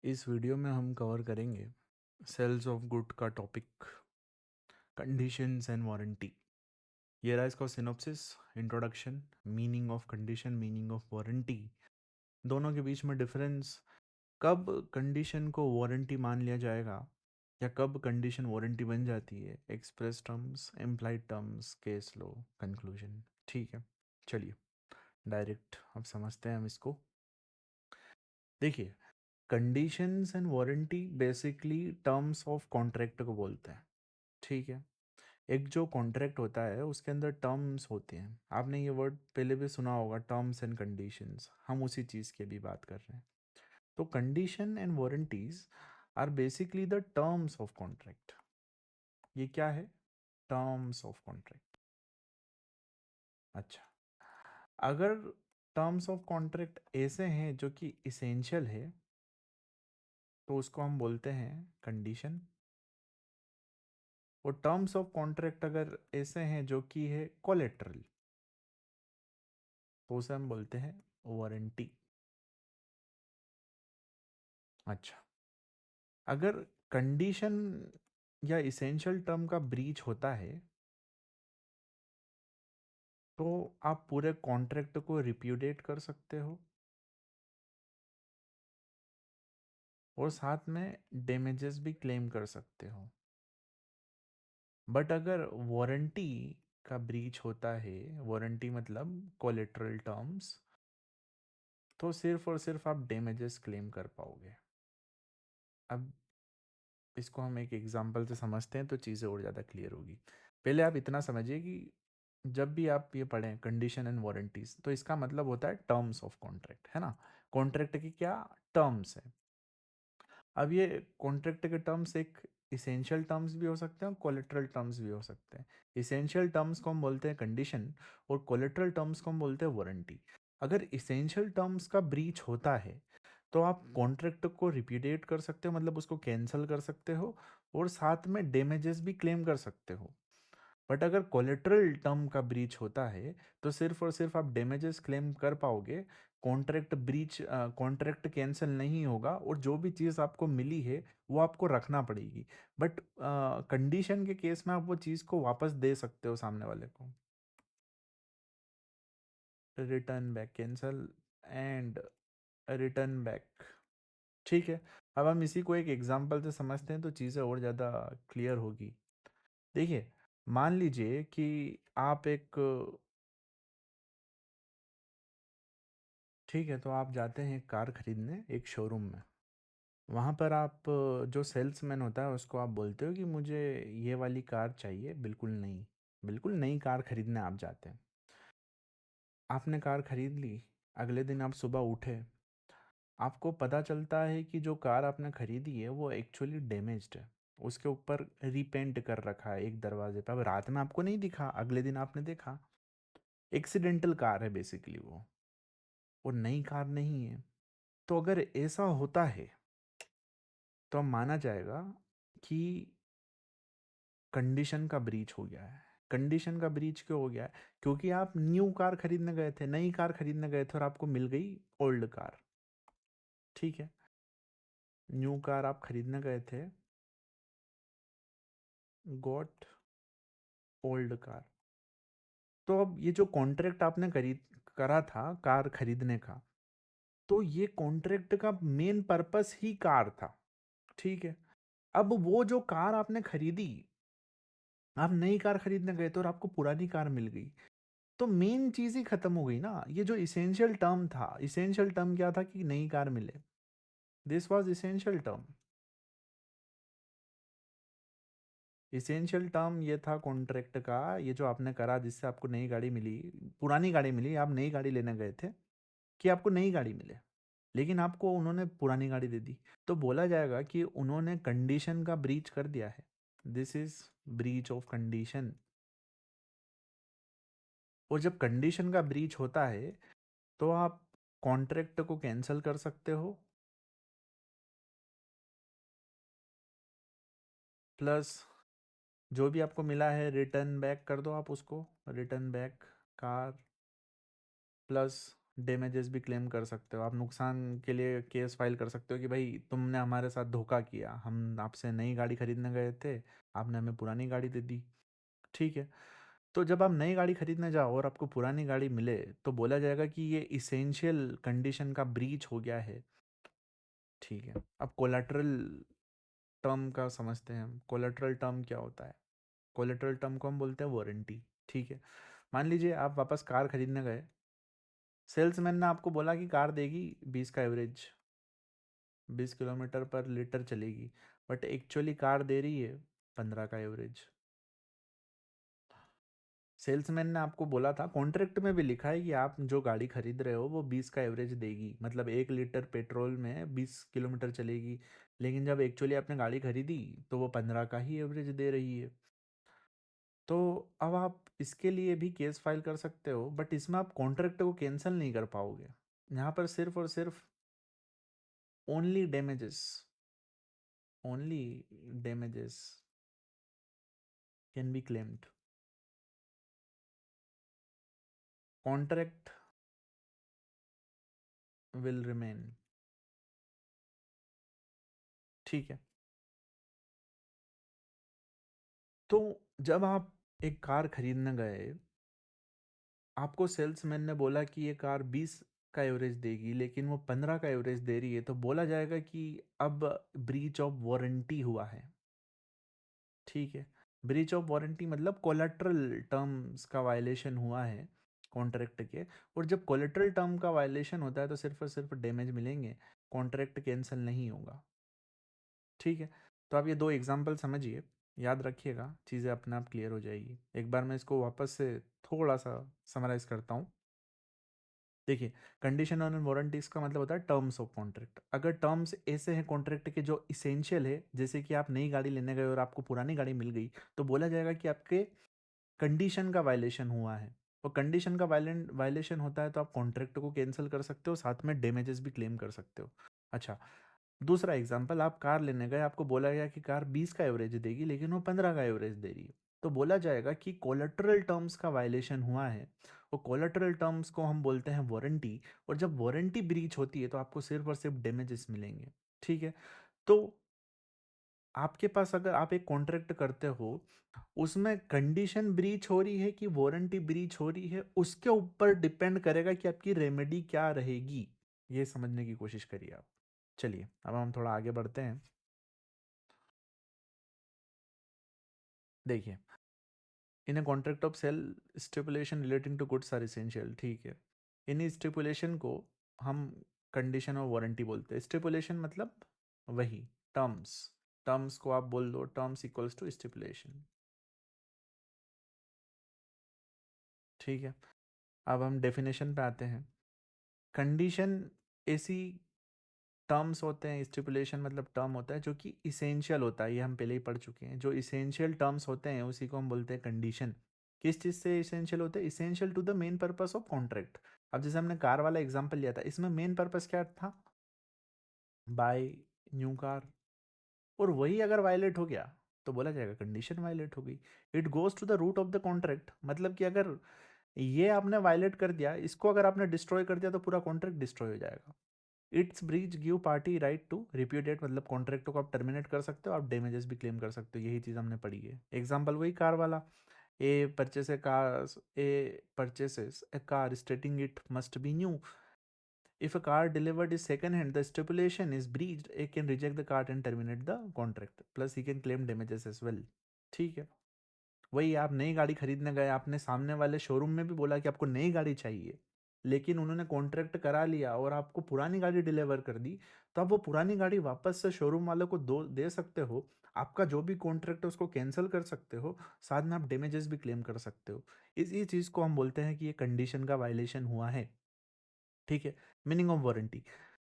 इस वीडियो में हम कवर करेंगे सेल्स ऑफ गुड का टॉपिक, कंडीशंस एंड वारंटी। ये रहा इसका synopsis, introduction, meaning of condition, meaning of warranty, दोनों के बीच में डिफरेंस, कब कंडीशन को वारंटी मान लिया जाएगा या कब कंडीशन वारंटी बन जाती है, express terms, implied terms, case law, conclusion. ठीक है, चलिए डायरेक्ट अब समझते हैं हम इसको। देखिए, conditions and warranty basically terms of contract को बोलते हैं। ठीक है, एक जो कॉन्ट्रैक्ट होता है उसके अंदर टर्म्स होते हैं। आपने ये वर्ड पहले भी सुना होगा, टर्म्स एंड कंडीशंस। हम उसी चीज़ की अभी बात कर रहे हैं। तो condition and warranties are basically the terms of contract. ये क्या है? Terms of contract. अच्छा, अगर टर्म्स ऑफ कॉन्ट्रैक्ट ऐसे हैं जो कि इसेंशियल है तो उसको हम बोलते हैं कंडीशन। और टर्म्स ऑफ कॉन्ट्रैक्ट अगर ऐसे हैं जो कि है कोलेटरल तो उसे हम बोलते हैं वारंटी। अच्छा, अगर कंडीशन या इसेंशियल टर्म का ब्रीच होता है तो आप पूरे कॉन्ट्रैक्ट को रिप्यूडिएट कर सकते हो और साथ में डैमेजेस भी क्लेम कर सकते हो। बट अगर वारंटी का ब्रीच होता है, वारंटी मतलब कोलेटरल टर्म्स, तो सिर्फ और सिर्फ आप डैमेजेस क्लेम कर पाओगे। अब इसको हम एक एग्जांपल से समझते हैं तो चीज़ें और ज़्यादा क्लियर होगी। पहले आप इतना समझिए कि जब भी आप ये पढ़ें कंडीशन एंड वारंटीज तो इसका मतलब होता है टर्म्स ऑफ कॉन्ट्रैक्ट, है ना। कॉन्ट्रैक्ट की क्या टर्म्स है। अब ये कॉन्ट्रैक्ट के टर्म्स एक इसेंशियल टर्म्स भी हो सकते हैं और कोलेटरल टर्म्स भी हो सकते हैं। इसेंशियल टर्म्स को हम बोलते हैं कंडीशन और कोलेटरल टर्म्स को हम बोलते हैं वारंटी। अगर इसेंशियल टर्म्स का ब्रीच होता है तो आप कॉन्ट्रैक्ट को रिप्यूडिएट कर सकते हो, मतलब उसको कैंसिल कर सकते हो और साथ में डैमेजेस भी क्लेम कर सकते हो। बट अगर कोलेटरल टर्म का ब्रीच होता है तो सिर्फ और सिर्फ आप डैमेजेस क्लेम कर पाओगे, कॉन्ट्रैक्ट ब्रीच, कॉन्ट्रैक्ट कैंसिल नहीं होगा और जो भी चीज़ आपको मिली है वो आपको रखना पड़ेगी। बट कंडीशन के केस में आप वो चीज़ को वापस दे सकते हो सामने वाले को। Return back, cancel and return back. ठीक है, अब हम इसी को एक एग्जांपल से समझते हैं तो चीज़ें और ज़्यादा क्लियर होगी। देखिए, मान लीजिए कि आप एक, ठीक है, तो आप जाते हैं एक कार खरीदने एक शोरूम में। वहाँ पर आप जो सेल्समैन होता है उसको आप बोलते हो कि मुझे ये वाली कार चाहिए, बिल्कुल नई कार खरीदने आप जाते हैं। आपने कार खरीद ली, अगले दिन आप सुबह उठे, आपको पता चलता है कि जो कार आपने खरीदी है वो एक्चुअली डैमेज्ड है। उसके ऊपर रीपेंट कर रखा है एक दरवाजे पर। अब रात में आपको नहीं दिखा, अगले दिन आपने देखा। एक्सीडेंटल कार है बेसिकली वो, और नई कार नहीं है। तो अगर ऐसा होता है तो अब माना जाएगा कि कंडीशन का ब्रीच हो गया है। कंडीशन का ब्रीच क्यों हो गया है? क्योंकि आप न्यू कार खरीदने गए थे, नई कार खरीदने गए थे और आपको मिल गई ओल्ड कार। ठीक है, न्यू कार आप खरीदने गए थे, गॉट ओल्ड कार। तो अब ये जो कॉन्ट्रैक्ट आपने करा था कार खरीदने का, तो ये कॉन्ट्रैक्ट का मेन पर्पस ही कार था। ठीक है, अब वो जो कार आपने खरीदी, आप नई कार खरीदने गए थे और आपको पुरानी कार मिल गई, तो मेन चीज ही खत्म हो गई ना। ये जो इसेंशियल टर्म था, इसेंशियल टर्म क्या था कि नई कार मिले, this was essential term. Essential term ये था कॉन्ट्रैक्ट का, ये जो आपने करा जिससे आपको नई गाड़ी मिली, पुरानी गाड़ी मिली, आप नई गाड़ी लेने गए थे कि आपको नई गाड़ी मिले, लेकिन आपको उन्होंने पुरानी गाड़ी दे दी। तो बोला जाएगा कि उन्होंने कंडीशन का ब्रीच कर दिया है, this is breach of condition. और जब कंडीशन का ब्रीच होता है तो आप कॉन्ट्रैक्ट को कैंसिल कर सकते हो, प्लस जो भी आपको मिला है रिटर्न बैक कर दो आप उसको, return back car, plus damages भी क्लेम कर सकते हो, आप नुकसान के लिए केस फाइल कर सकते हो कि भाई तुमने हमारे साथ धोखा किया, हम आपसे नई गाड़ी खरीदने गए थे, आपने हमें पुरानी गाड़ी दे दी। ठीक है। तो जब आप नई गाड़ी खरीदने जाओ और आपको पुरानी गाड़ी मिले तो बोला जाएगा कि ये इसेंशियल कंडीशन का ब्रीच हो गया है। ठीक है। अब कोलेटरल टर्म का समझते हैं हम। कोलेटरल टर्म क्या होता है? कोलेटरल टर्म को हम बोलते हैं वारंटी। ठीक है। मान लीजिए आप वापस कार खरीदने गए, सेल्समैन ने आपको बोला कि कार देगी 20 का एवरेज, 20 किलोमीटर पर लीटर चलेगी, बट एक्चुअली कार दे रही है 15 का एवरेज। सेल्समैन ने आपको बोला था, कॉन्ट्रैक्ट में भी लिखा है कि आप जो गाड़ी खरीद रहे हो वो 20 का एवरेज देगी, मतलब 1 लीटर पेट्रोल में 20 किलोमीटर चलेगी, लेकिन जब एक्चुअली आपने गाड़ी खरीदी तो वो 15 का ही एवरेज दे रही है। तो अब आप इसके लिए भी केस फाइल कर सकते हो, बट इसमें आप कॉन्ट्रैक्ट को कैंसिल नहीं कर पाओगे। यहाँ पर सिर्फ और सिर्फ only damages, only damages can be claimed. Contract will remain. ठीक है। तो जब आप एक कार खरीदने गए, आपको सेल्समैन ने बोला कि ये कार 20 का एवरेज देगी, लेकिन वो 15 का एवरेज दे रही है, तो बोला जाएगा कि अब ब्रीच ऑफ वारंटी हुआ है। ठीक है। ब्रीच ऑफ वारंटी मतलब कोलेटरल टर्म्स का वायलेशन हुआ है कॉन्ट्रैक्ट के। और जब कोलेटरल टर्म का वायलेशन होता है तो सिर्फ और सिर्फ डैमेज मिलेंगे, कॉन्ट्रैक्ट कैंसिल नहीं होगा। ठीक है। तो आप ये दो एग्जाम्पल समझिए, याद रखिएगा, चीज़ें अपने आप क्लियर हो जाएगी। एक बार मैं इसको वापस से थोड़ा सा समराइज करता हूँ। देखिए, कंडीशन ऑन वारंटीज का मतलब होता है टर्म्स ऑफ कॉन्ट्रैक्ट। अगर टर्म्स ऐसे हैं कॉन्ट्रैक्ट के जो इसेंशियल है, जैसे कि आप नई गाड़ी लेने गए और आपको पुरानी गाड़ी मिल गई, तो बोला जाएगा कि आपके कंडीशन का वायलेशन हुआ है। और कंडीशन का वायलेशन होता है तो आप कॉन्ट्रैक्ट को कैंसिल कर सकते हो, साथ में डैमेजेस भी क्लेम कर सकते हो। अच्छा, दूसरा एग्जांपल, आप कार लेने गए, आपको बोला गया कि कार 20 का एवरेज देगी, लेकिन वो 15 का एवरेज दे रही है, तो बोला जाएगा कि कोलेटरल टर्म्स का वायलेशन हुआ है। और कोलेटरल टर्म्स को हम बोलते हैं वारंटी। और जब वारंटी ब्रीच होती है तो आपको सिर्फ और सिर्फ डैमेजेस मिलेंगे। ठीक है। तो आपके पास अगर आप एक कॉन्ट्रैक्ट करते हो, उसमें कंडीशन ब्रीच हो रही है कि वारंटी ब्रीच हो रही है, उसके ऊपर डिपेंड करेगा कि आपकी रेमेडी क्या रहेगी। ये समझने की कोशिश करिए आप। चलिए अब हम थोड़ा आगे बढ़ते हैं। देखिए, in a contract of sale, stipulation relating to goods are essential. ठीक है। इन स्टिपुलेशन को हम कंडीशन और वारंटी बोलते हैं। स्टिपुलेशन मतलब वही टर्म्स, टर्म्स को आप बोल दो टर्म्स इक्वल्स टू स्टिपुलेशन। ठीक है। अब हम डेफिनेशन पे आते हैं। कंडीशन ऐसी टर्म्स होते हैं, स्टिपुलेशन मतलब टर्म होता है जो कि इसेंशियल होता है, ये हम पहले ही पढ़ चुके हैं। जो इसेंशियल टर्म्स होते हैं उसी को हम बोलते हैं कंडीशन। किस चीज़ से इसेंशियल होते हैं? Essential to the main purpose of contract. अब जैसे हमने कार वाला एग्जांपल लिया था, इसमें मेन पर्पस क्या था? Buy new car. और वही अगर वायलेट हो गया तो बोला जाएगा कंडीशन वायलेट हो गई। It goes to the root of the contract, मतलब कि अगर ये आपने वायलेट कर दिया, इसको अगर आपने डिस्ट्रॉय कर दिया तो पूरा कॉन्ट्रैक्ट डिस्ट्रॉय हो जाएगा। Its breach give party right to repudiate, मतलब कॉन्ट्रैक्ट को आप टर्मिनेट कर सकते हो, आप डैमेजेस भी क्लेम कर सकते हो। यही चीज़ हमने पढ़ी है। एग्जाम्पल वही कार वाला। A purchases a car stating it must be new. If a car delivered is second hand, the stipulation is breached, he can reject the car and terminate the contract, plus he can claim damages as well। ठीक है। वही आप नई गाड़ी खरीदने गए, आपने सामने वाले शोरूम में भी बोला कि आपको नई गाड़ी चाहिए, लेकिन उन्होंने कॉन्ट्रैक्ट करा लिया और आपको पुरानी गाड़ी डिलीवर कर दी, तो आप वो पुरानी गाड़ी वापस से शोरूम वालों को दे सकते हो। आपका जो भी कॉन्ट्रैक्ट है उसको कैंसिल कर सकते हो, साथ में आप डैमेजेस भी क्लेम कर सकते हो। इसी चीज़ को हम बोलते हैं कि ये कंडीशन का वायलेशन हुआ है। ठीक है। Meaning of warranty.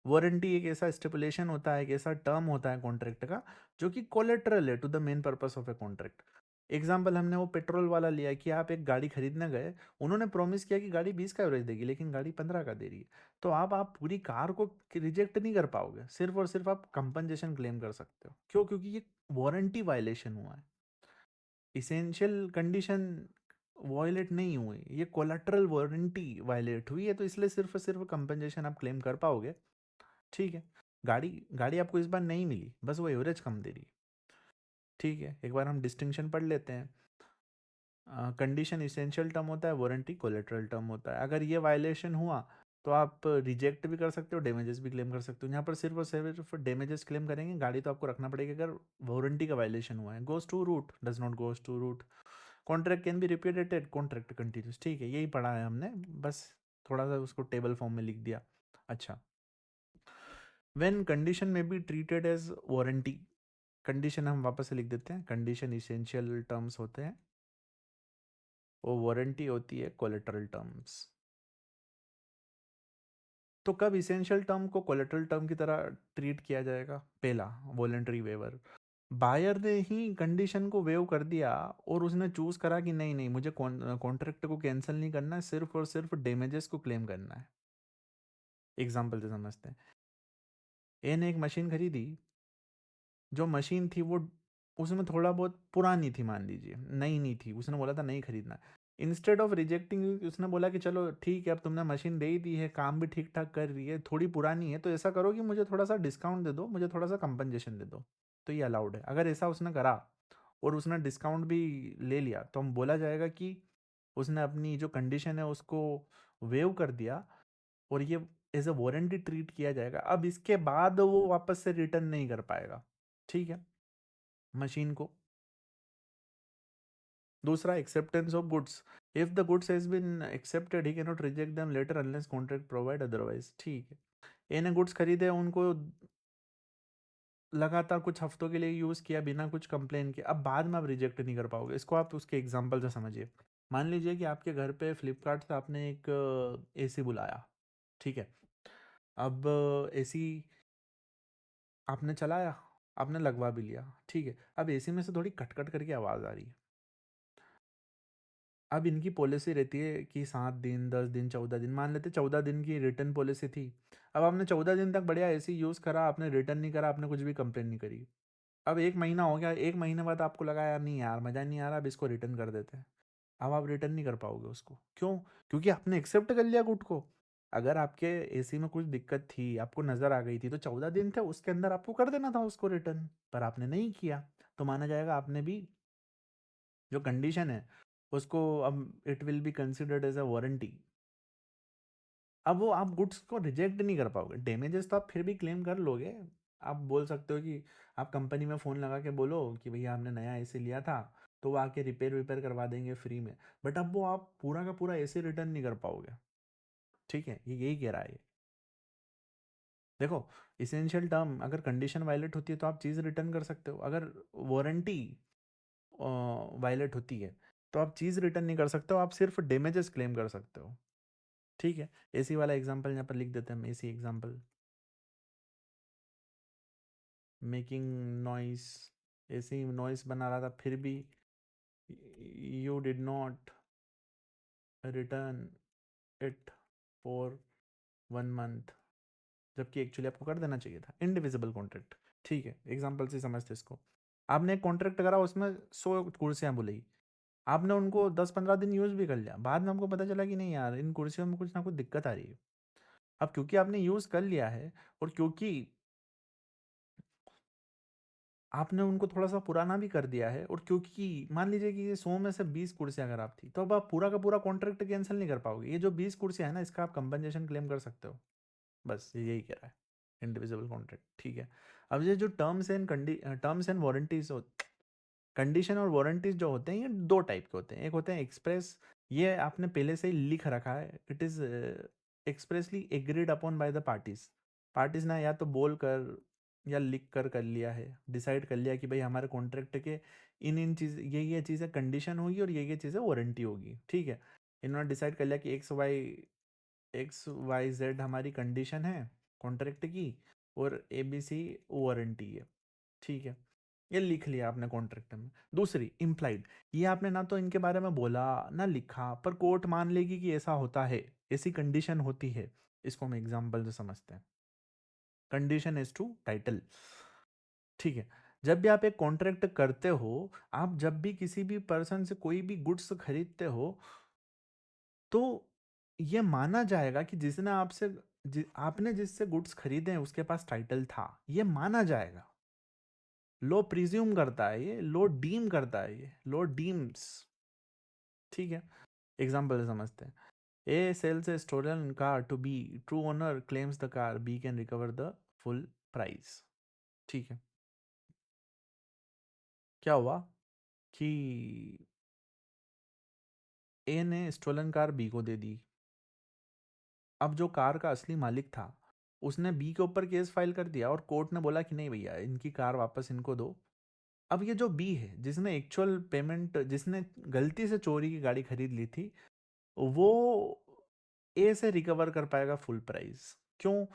वारंटी एक ऐसा स्टिपुलेशन होता है, एक ऐसा टर्म होता है कॉन्ट्रैक्ट का जो कि कोलेटरल है to the main purpose of a contract. Example हमने वो पेट्रोल वाला लिया कि आप एक गाड़ी खरीदने गए, उन्होंने प्रॉमिस किया कि गाड़ी 20 का एवरेज देगी, लेकिन गाड़ी 15 का दे रही है। तो आप पूरी कार को रिजेक्ट नहीं कर पाओगे, सिर्फ और सिर्फ आप कंपनसेशन क्लेम कर सकते हो। क्यों? क्योंकि ये वारंटी वायलेशन हुआ है। इसेंशियल कंडीशन वायलेट नहीं हुई, ये कोलेटरल वारंटी वायलेट हुई है, तो इसलिए सिर्फ और सिर्फ कंपनसेशन आप क्लेम कर पाओगे। ठीक है, गाड़ी गाड़ी आपको इस बार नहीं मिली, बस वो एवरेज कम दे रही है। ठीक है, एक बार हम डिस्टिंक्शन पढ़ लेते हैं। कंडीशन इसेंशियल टर्म होता है, वारंटी कोलेटरल टर्म होता है। अगर ये वायलेशन हुआ तो आप रिजेक्ट भी कर सकते हो, डैमेजेस भी क्लेम कर सकते हो। यहाँ पर सिर्फ और सिर्फ डैमेजेस क्लेम करेंगे, गाड़ी तो आपको रखना पड़ेगा अगर वारंटी का वायलेशन हुआ है। Goes to root, does not goes to root. Contract can be repeated, contract continues. ठीक है, यही पढ़ा है हमने, बस थोड़ा सा उसको टेबल फॉर्म में लिख दिया। अच्छा, व्हेन कंडीशन में be treated as warranty, condition हम वापस से लिख देते हैं, कंडीशन इसेंशियल टर्म्स होते हैं, वो वारंटी होती है कोलेटरल टर्म्स। तो कब इसेंशियल टर्म को कोलेटरल टर्म की तरह ट्रीट किया जाएगा? पहला, वॉलेंट्री वेवर, बायर ने ही कंडीशन को वेव कर दिया और उसने चूज करा कि नहीं नहीं, मुझे कॉन्ट्रैक्ट को कैंसिल नहीं करना है, सिर्फ और सिर्फ डैमेजेस को क्लेम करना है। एग्जाम्पल से समझते हैं। ए ने एक मशीन खरीदी, जो मशीन थी वो उसमें थोड़ा बहुत पुरानी थी, मान लीजिए नई नहीं थी, उसने बोला था नहीं खरीदना। इंस्टेड ऑफ रिजेक्टिंग, उसने बोला कि चलो ठीक है, अब तुमने मशीन दे ही दी है, काम भी ठीक ठाक कर रही है, थोड़ी पुरानी है, तो ऐसा करो कि मुझे थोड़ा सा डिस्काउंट दे दो, मुझे थोड़ा सा कंपनसेशन दे दो। तो ये अलाउड है। अगर ऐसा उसने करा और उसने डिस्काउंट भी ले लिया, तो हम बोला जाएगा कि उसने अपनी जो कंडीशन है उसको वेव कर दिया, और ये एज अ वारंटी ट्रीट किया जाएगा। अब इसके बाद वो वापस से रिटर्न नहीं कर पाएगा, ठीक है, मशीन को। दूसरा, acceptance of goods, if the goods has been accepted he can not reject them later unless contract provide otherwise. ठीक है, ए ने गुड्स खरीदे, उनको लगातार कुछ हफ्तों के लिए यूज़ किया बिना कुछ कंप्लेन के, अब बाद में आप रिजेक्ट नहीं कर पाओगे इसको। आप उसके एग्जांपल से समझिए। मान लीजिए कि आपके घर पे फ्लिपकार्ट से आपने एक एसी बुलाया, ठीक है। अब एसी आपने चलाया, आपने लगवा भी लिया, ठीक है। अब एसी में से थोड़ी कट-कट करके आवाज़ आ रही है। अब इनकी पॉलिसी रहती है कि 7 दिन, 10 दिन, 14 दिन, मान लेते 14 दिन की रिटर्न पॉलिसी थी। अब आपने 14 दिन तक बढ़िया एसी यूज़ करा, आपने रिटर्न नहीं करा, आपने कुछ भी कंप्लेन नहीं करी। अब 1 महीना हो गया, 1 महीने बाद आपको लगा यार नहीं यार, मज़ा नहीं आ रहा, अब इसको रिटर्न कर देते हैं। अब आप रिटर्न नहीं कर पाओगे उसको। क्यों? क्योंकि आपने एक्सेप्ट कर लिया गुड को। अगर आपके एसी में कुछ दिक्कत थी, आपको नज़र आ गई थी, तो 14 दिन थे, उसके अंदर आपको कर देना था उसको रिटर्न, पर आपने नहीं किया। तो माना जाएगा आपने भी जो कंडीशन है उसको, अब it will be considered as a warranty. अब वो आप गुड्स को रिजेक्ट नहीं कर पाओगे, डैमेजेस तो आप फिर भी क्लेम कर लोगे। आप बोल सकते हो कि आप कंपनी में फ़ोन लगा के बोलो कि भैया हमने नया एसी लिया था, तो वो आके रिपेयर विपेयर करवा देंगे फ्री में। बट अब वो आप पूरा का पूरा एसी रिटर्न नहीं कर पाओगे। ठीक है, ये यही कह रहा है ये। देखो, इसेंशियल टर्म अगर कंडीशन वायलेट होती है तो आप चीज़ रिटर्न कर सकते हो। अगर वारंटी वायलेट होती है तो आप चीज़ रिटर्न नहीं कर सकते हो, आप सिर्फ डैमेजेस क्लेम कर सकते हो। ठीक है, एसी वाला एग्जांपल यहाँ पर लिख देते हैं हम, AC example. Making noise, AC noise बना रहा था, फिर भी you did not return it for 1 month, जबकि एक्चुअली आपको कर देना चाहिए था। Indivisible contract. ठीक है, एग्जांपल से समझते इसको। आपने एक कॉन्ट्रैक्ट करा, उसमें 100 कुर्सियाँ बुलाई, आपने उनको 10-15 दिन यूज़ भी कर लिया, बाद में हमको पता चला कि नहीं यार, इन कुर्सियों में कुछ ना कुछ दिक्कत आ रही है। अब क्योंकि आपने यूज़ कर लिया है, और क्योंकि आपने उनको थोड़ा-सा पुराना भी कर दिया है, और क्योंकि मान लीजिए कि ये 100 में से 20 कुर्सियाँ खराब थी, तो अब आप पूरा का पूरा कॉन्ट्रैक्ट कैंसल नहीं कर पाओगे। ये जो 20 कुर्सियाँ हैं ना, इसका आप कंपनसेशन क्लेम कर सकते हो। बस ये यही कह रहा है, इंडिविजिबल कॉन्ट्रैक्ट। ठीक है। अब ये जो टर्म्स एंड वारंटीज़ हो, कंडीशन और वारंटीज़ जो होते हैं, ये 2 टाइप के होते हैं। एक होते हैं एक्सप्रेस, ये आपने पहले से ही लिख रखा है, it is expressly agreed upon by the parties. Parties ने या तो बोल कर या लिख कर लिया है, डिसाइड कर लिया कि भाई हमारे कॉन्ट्रैक्ट के इन चीज़, ये चीज़ें कंडीशन होगी और ये चीज़ें वारंटी होगी। ठीक है, इन्होंने डिसाइड कर लिया कि XYZ हमारी कंडीशन है कॉन्ट्रैक्ट की, और ABC वारंटी है। ठीक है, ये लिख लिया आपने कॉन्ट्रैक्ट में। दूसरी, इम्प्लाइड, ये आपने ना तो इनके बारे में बोला ना लिखा, पर कोर्ट मान लेगी कि ऐसा होता है, ऐसी कंडीशन होती है। इसको हम एग्जाम्पल से समझते हैं। Condition is to title. ठीक है, जब भी आप एक कॉन्ट्रैक्ट करते हो, आप जब भी किसी भी पर्सन से कोई भी गुड्स खरीदते हो, तो ये माना जाएगा कि जिसने आपने जिससे गुड्स खरीदे हैं उसके पास टाइटल था, ये माना जाएगा। लो प्रिज्यूम करता है, ये लो डीम करता है, ये लो डीम्स। ठीक है, एग्जाम्पल समझते हैं। A sells a stolen car to B, true owner claims the car, B can recover the full price. ठीक है, क्या हुआ कि ए ने स्टोलन कार बी को दे दी। अब जो कार का असली मालिक था उसने बी के ऊपर केस फाइल कर दिया और कोर्ट ने बोला कि नहीं भैया, इनकी कार वापस इनको दो। अब ये जो बी है जिसने एक्चुअल पेमेंट, जिसने गलती से चोरी की गाड़ी खरीद ली थी, वो ए से रिकवर कर पाएगा फुल प्राइस। क्यों?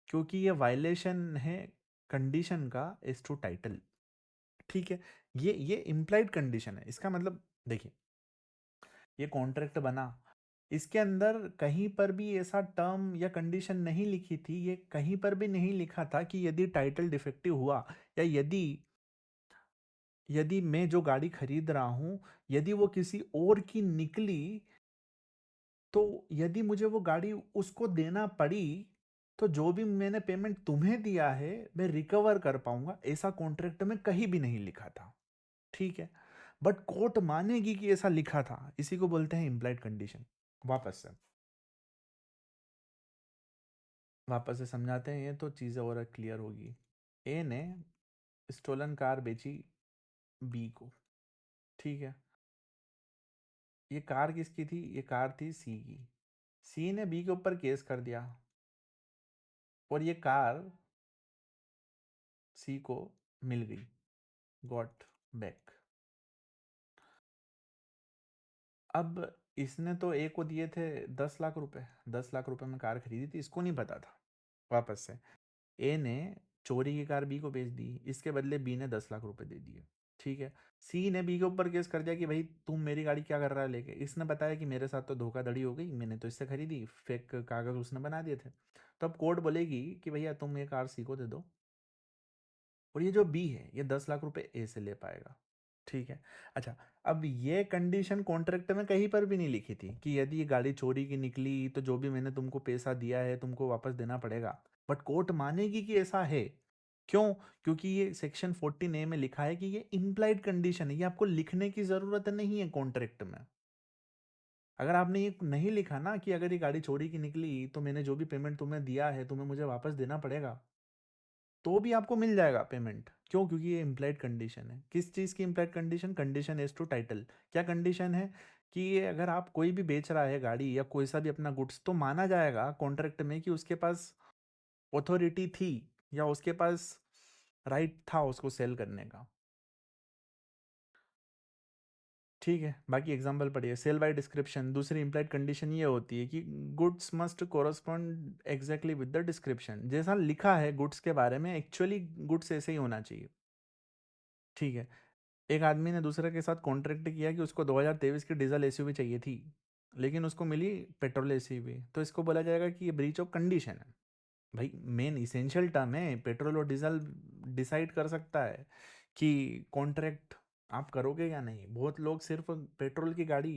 क्योंकि ये वायलेशन है कंडीशन का एज टू टाइटल। ठीक है, ये इम्प्लाइड कंडीशन है। इसका मतलब देखिए, ये कॉन्ट्रैक्ट बना, इसके अंदर कहीं पर भी ऐसा टर्म या कंडीशन नहीं लिखी थी, ये कहीं पर भी नहीं लिखा था कि यदि टाइटल डिफेक्टिव हुआ, या यदि यदि मैं जो गाड़ी खरीद रहा हूं यदि वो किसी और की निकली, तो यदि मुझे वो गाड़ी उसको देना पड़ी, तो जो भी मैंने पेमेंट तुम्हें दिया है मैं रिकवर कर पाऊंगा। ऐसा कॉन्ट्रैक्ट में कहीं भी नहीं लिखा था। ठीक है, बट कोर्ट मानेगी कि ऐसा लिखा था, इसी को बोलते हैं इम्प्लाइड कंडीशन। वापस से समझाते हैं, ये तो चीज़ें और क्लियर होगी। ए ने स्टोलन कार बेची बी को। ठीक है, ये कार किसकी थी? ये कार थी सी की। सी ने बी के ऊपर केस कर दिया और ये कार सी को मिल गई, गॉट बैक। अब इसने तो ए को दिए थे 10 लाख रुपए, 10 लाख रुपए में कार खरीदी थी, इसको नहीं पता था। वापस से ए ने चोरी की कार बी को बेच दी, इसके बदले बी ने 10 लाख रुपए दे दिए। ठीक है, सी ने बी के ऊपर केस कर दिया कि भाई तुम मेरी गाड़ी क्या कर रहा है लेके। इसने बताया कि मेरे साथ तो धोखाधड़ी हो गई, मैंने तो इससे खरीदी, फेक कागज उसने बना दिए थे। तो अब कोर्ट बोलेगी कि भैया तुम ये कार सी को दे दो, और ये जो बी है ये 10 लाख रुपए ए से ले पाएगा। ठीक है, अच्छा, अब ये कंडीशन कॉन्ट्रैक्ट में कहीं पर भी नहीं लिखी थी कि यदि ये गाड़ी चोरी की निकली तो जो भी मैंने तुमको पैसा दिया है तुमको वापस देना पड़ेगा। बट कोर्ट मानेगी कि ऐसा है। क्यों? क्योंकि ये सेक्शन 14A में लिखा है कि ये इम्प्लाइड कंडीशन है, ये आपको लिखने की जरूरत नहीं है कॉन्ट्रैक्ट में। अगर आपने ये नहीं लिखा ना कि अगर ये गाड़ी चोरी की निकली तो मैंने जो भी पेमेंट तुम्हें दिया है तुम्हें मुझे वापस देना पड़ेगा, तो भी आपको मिल जाएगा पेमेंट। क्यों? क्योंकि ये इम्प्लाइड कंडीशन है। किस चीज़ की implied condition? Condition as to title. क्या कंडीशन है? कि ये अगर आप कोई भी बेच रहा है गाड़ी या कोई सा भी अपना गुड्स, तो माना जाएगा कॉन्ट्रैक्ट में कि उसके पास ऑथोरिटी थी या उसके पास राइट था उसको सेल करने का। ठीक है, बाकी एग्जांपल पढ़िए। सेल बाय डिस्क्रिप्शन, दूसरी इम्प्लाइड कंडीशन ये होती है कि goods must correspond exactly with the description. जैसा लिखा है गुड्स के बारे में, एक्चुअली गुड्स ऐसे ही होना चाहिए। ठीक है, एक आदमी ने दूसरे के साथ कॉन्ट्रैक्ट किया कि उसको 2023 की डीजल एसयूवी चाहिए थी, लेकिन उसको मिली पेट्रोल एसयूवी, तो इसको बोला जाएगा कि ये ब्रीच ऑफ कंडीशन है। भाई मेन इसेंशियल टर्म है, पेट्रोल और डीजल डिसाइड कर सकता है कि कॉन्ट्रैक्ट आप करोगे या नहीं। बहुत लोग सिर्फ पेट्रोल की गाड़ी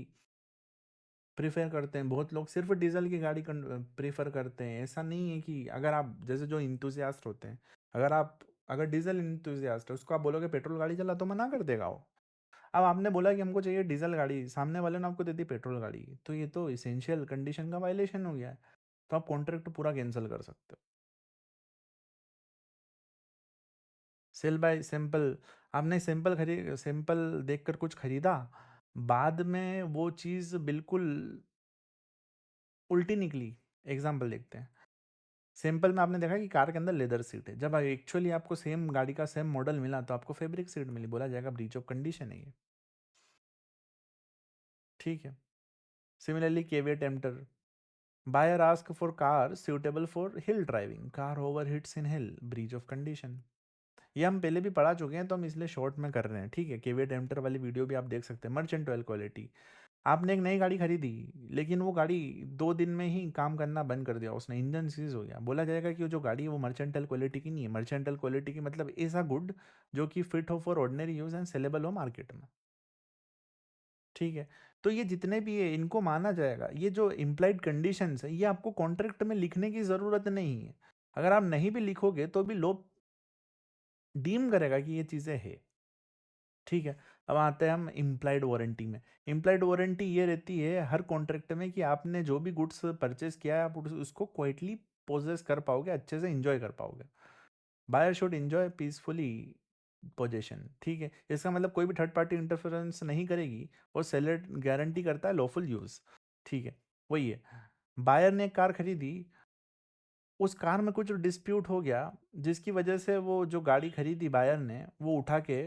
प्रेफर करते हैं, बहुत लोग सिर्फ डीजल की गाड़ी प्रेफर करते हैं। ऐसा नहीं है कि अगर आप जैसे जो इंतुजियास्ट होते हैं, अगर डीजल इंतुजियास्ट है उसको आप बोलोगे पेट्रोल गाड़ी चला, तो मना कर देगा वो। अब आपने बोला कि हमको चाहिए डीजल गाड़ी, सामने वाले ने आपको दे दी पेट्रोल गाड़ी, तो ये तो इसेंशियल कंडीशन का वायलेशन हो गया है, तो आप कॉन्ट्रैक्ट पूरा कैंसिल कर सकते हो। सेल बाय सैंपल, आपने सैंपल देखकर कुछ खरीदा, बाद में वो चीज़ बिल्कुल उल्टी निकली। एग्जाम्पल देखते हैं। सैंपल में आपने देखा कि कार के अंदर लेदर सीट है, जब एक्चुअली आपको सेम गाड़ी का सेम मॉडल मिला तो आपको फैब्रिक सीट मिली, बोला जाएगा ब्रीच ऑफ कंडीशन है ये। ठीक है, similarly caveat emptor, buyer ask for car suitable for hill driving, car over heats in hill, breach of condition. ये हम पहले भी पढ़ा चुके हैं तो हम इसलिए शॉर्ट में कर रहे हैं। ठीक है, केवियट एम्प्टर वाली वीडियो भी आप देख सकते हैं, मर्चेंट ऑयल क्वालिटी। आपने एक नई गाड़ी खरीदी, लेकिन वो गाड़ी 2 दिन में ही काम करना बंद कर दिया उसने, इंजन सीज हो गया। बोला जाएगा कि वो जो गाड़ी है वो मर्चेंटल क्वालिटी की नहीं है। मर्चेंटल क्वालिटी की मतलब इज अ गुड जो कि फिट हो for ordinary use and saleable हो मार्केट में। ठीक है। तो ये जितने भी है इनको माना जाएगा। ये जो इम्प्लाइड कंडीशंस है ये आपको कॉन्ट्रैक्ट में लिखने की ज़रूरत नहीं है। अगर आप नहीं भी लिखोगे तो भी लो डीम करेगा कि ये चीज़ें है। ठीक है। अब आते हैं हम इम्प्लाइड वारंटी में। इम्प्लाइड वारंटी ये रहती है हर कॉन्ट्रैक्ट में कि आपने जो भी गुड्स परचेज किया है आप उसको क्वाइटली पोजेस कर पाओगे, अच्छे से इंजॉय कर पाओगे। Buyer should enjoy peaceful possession. ठीक है। इसका मतलब कोई भी थर्ड पार्टी इंटरफेरेंस नहीं करेगी और सेलर गारंटी करता है लॉफुल यूज। ठीक है। वही है। बायर ने कार खरीदी, उस कार में कुछ डिस्प्यूट हो गया जिसकी वजह से वो जो गाड़ी खरीदी बायर ने वो उठा के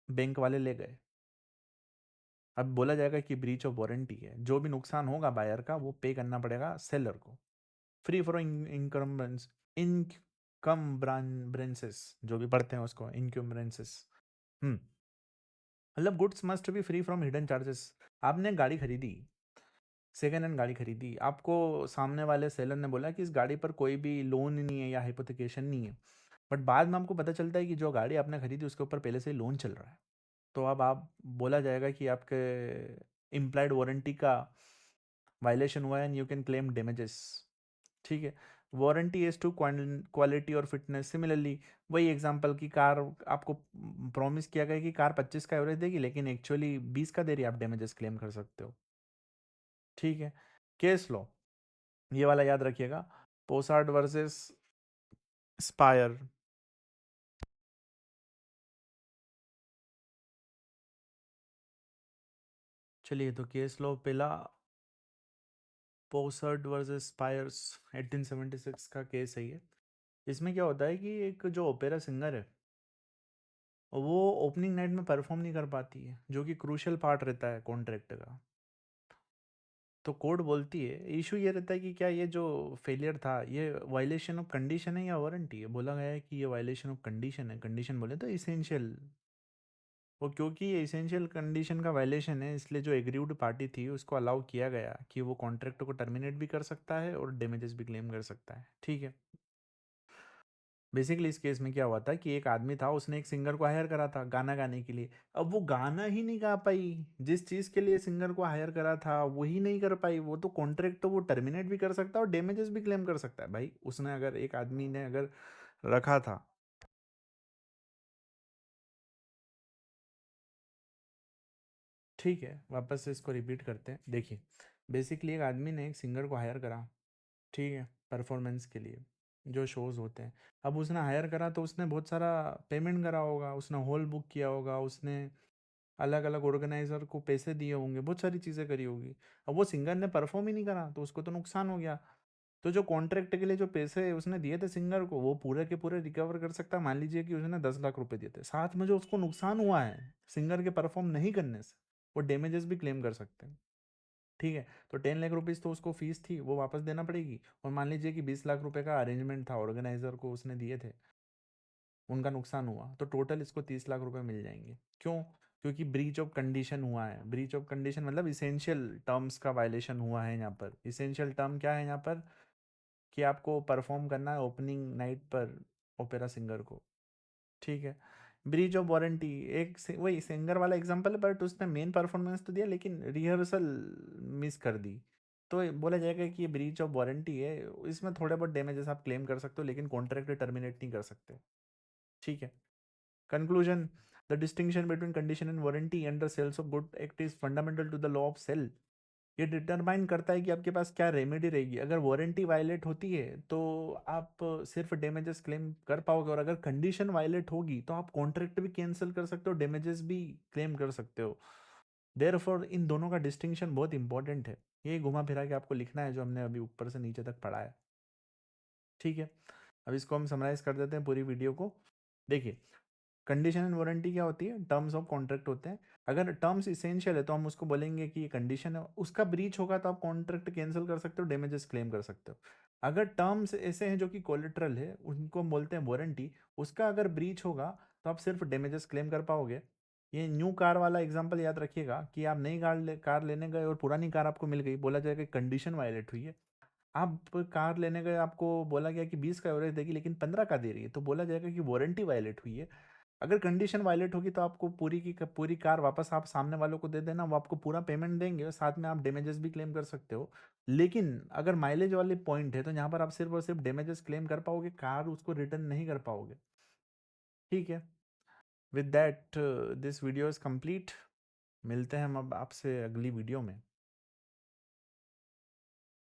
बैंक वाले ले गए। अब बोला जाएगा कि ब्रीच ऑफ वारंटी है, जो भी नुकसान होगा बायर का वो पे करना पड़ेगा सेलर को। फ्री फ्रॉम इनकम्बरेंस, इनकम्ब्रेंसेस जो भी पढ़ते हैं उसको इनकम्ब्रेंसेस। मतलब goods must be free from hidden charges. आपने गाड़ी खरीदी, सेकेंड हैंड गाड़ी खरीदी, आपको सामने वाले सेलर ने बोला कि इस गाड़ी पर कोई भी लोन नहीं है या हाइपोथिकेशन नहीं है, बट बाद में हमको पता चलता है कि जो गाड़ी आपने खरीदी उसके ऊपर पहले से ही लोन चल रहा है। तो अब आप बोला जाएगा कि आपके इम्प्लाइड वारंटी का वायलेशन हुआ है and you can claim damages. ठीक है। वारंटी इज टू क्वालिटी और फिटनेस सिमिलरली। वही एग्जांपल की कार आपको प्रॉमिस किया गया कि कार 25 का एवरेज देगी लेकिन एक्चुअली 20 का दे रही है, आप डैमेजेस क्लेम कर सकते हो। ठीक है। केस लॉ, ये वाला याद रखिएगा, पोसार्ड वर्सेस स्पायर। चलिए तो केस लॉ पहला पोसार्ड वर्सेस स्पायर्स 1876 का केस है ये। इसमें क्या होता है कि एक जो ओपेरा सिंगर है वो ओपनिंग नाइट में परफॉर्म नहीं कर पाती है, जो कि क्रूशियल पार्ट रहता है कॉन्ट्रैक्ट का। तो कोर्ट बोलती है, इशू ये रहता है कि क्या ये जो फेलियर था ये वायलेशन ऑफ कंडीशन है या वारंटी है। बोला गया है कि ये वायलेशन ऑफ कंडीशन है। कंडीशन बोले तो इसेंशियल। वो क्योंकि ये इसेंशियल कंडीशन का वायलेशन है इसलिए जो एग्रीव्ड पार्टी थी उसको अलाउ किया गया कि वो कॉन्ट्रैक्ट को टर्मिनेट भी कर सकता है और डैमेजेस भी क्लेम कर सकता है। ठीक है। बेसिकली इस केस में क्या हुआ था कि एक आदमी था, उसने एक सिंगर को हायर करा था गाना गाने के लिए। अब वो गाना ही नहीं गा पाई, जिस चीज के लिए सिंगर को हायर करा था वही नहीं कर पाई, वो तो कॉन्ट्रैक्ट तो वो टर्मिनेट भी कर सकता है और डैमेजेस भी क्लेम कर सकता है। भाई उसने अगर एक आदमी ने अगर रखा था। ठीक है, वापस से इसको रिपीट करते हैं। देखिए, बेसिकली एक आदमी ने एक सिंगर को हायर करा, ठीक है, परफॉर्मेंस के लिए जो शोज़ होते हैं। अब उसने हायर करा तो उसने बहुत सारा पेमेंट करा होगा, उसने हॉल बुक किया होगा, उसने अलग अलग ऑर्गेनाइजर को पैसे दिए होंगे, बहुत सारी चीज़ें करी होगी। अब वो सिंगर ने परफॉर्म ही नहीं करा तो उसको तो नुकसान हो गया। तो जो कॉन्ट्रैक्ट के लिए जो पैसे उसने दिए थे सिंगर को वो पूरे के पूरे रिकवर कर सकता है। मान लीजिए कि उसने 10 लाख रुपए दिए थे, साथ में जो उसको नुकसान हुआ है सिंगर के परफॉर्म नहीं करने से वो डैमेजेस भी क्लेम कर सकते हैं। ठीक है। तो 10 लाख रुपीज़ तो उसको फीस थी वो वापस देना पड़ेगी, और मान लीजिए कि 20 लाख रुपए का अरेंजमेंट था ऑर्गेनाइजर को उसने दिए थे, उनका नुकसान हुआ तो टोटल इसको 30 लाख रुपए मिल जाएंगे। क्यों? क्योंकि ब्रीच ऑफ कंडीशन हुआ है। ब्रीच ऑफ कंडीशन मतलब इसेंशियल टर्म्स का वायलेशन हुआ है यहाँ पर। इसेंशियल टर्म क्या है यहाँ पर कि आपको परफॉर्म करना है ओपनिंग नाइट पर ओपेरा सिंगर को। ठीक है। ब्रीच ऑफ वारंटी एक वही सिंगर वाला एग्जांपल है, बट उसने मेन परफॉर्मेंस तो दिया लेकिन रिहर्सल मिस कर दी। तो ये बोला जाएगा कि ये ब्रीच ऑफ वारंटी है। इसमें थोड़े बहुत डैमेजेस आप क्लेम कर सकते हो लेकिन कॉन्ट्रैक्ट टर्मिनेट नहीं कर सकते। ठीक है। Conclusion, the distinction between condition and warranty under sales of good act is fundamental to the law of sale. ये डिटरमाइन करता है कि आपके पास क्या रेमेडी रहेगी। अगर वारंटी वायलेट होती है तो आप सिर्फ डैमेजेस क्लेम कर पाओगे, और अगर कंडीशन वायलेट होगी तो आप कॉन्ट्रैक्ट भी कैंसिल कर सकते हो, डैमेजेस भी क्लेम कर सकते हो। देयरफॉर इन दोनों का डिस्टिंक्शन बहुत इंपॉर्टेंट है। ये घुमा फिरा के आपको लिखना है जो हमने अभी ऊपर से नीचे तक पढ़ा है। ठीक है। अब इसको हम समराइज कर देते हैं पूरी वीडियो को। देखिए, कंडीशन एंड वारंटी क्या होती है? टर्म्स ऑफ कॉन्ट्रैक्ट होते हैं। अगर टर्म्स इसेंशियल है तो हम उसको बोलेंगे कि ये कंडीशन है, उसका ब्रीच होगा तो आप कॉन्ट्रैक्ट कैंसिल कर सकते हो, डैमेजेस क्लेम कर सकते हो। अगर टर्म्स ऐसे हैं जो कि कोलेटरल है उनको हम बोलते हैं वारंटी, उसका अगर ब्रीच होगा तो आप सिर्फ डैमेजेस क्लेम कर पाओगे, ये न्यू कार वाला एग्जांपल याद रखिएगा कि आप नई कार लेने गए और पुरानी कार आपको मिल गई, बोला जाएगा कंडीशन वायलेट हुई है। आप कार लेने गए, आपको बोला गया कि 20 का एवरेज देगी लेकिन 15 का दे रही है, तो बोला जाएगा कि वारंटी वायलेट हुई है। अगर कंडीशन वायलेट होगी तो आपको पूरी की पूरी कार वापस आप सामने वालों को दे देना, वो आपको पूरा पेमेंट देंगे और साथ में आप डैमेजेस भी क्लेम कर सकते हो। लेकिन अगर माइलेज वाले पॉइंट है तो यहाँ पर आप सिर्फ और सिर्फ डैमेजेस क्लेम कर पाओगे, कार उसको रिटर्न नहीं कर पाओगे। ठीक है, with that this video is complete. मिलते हैं हम अब आपसे अगली वीडियो में।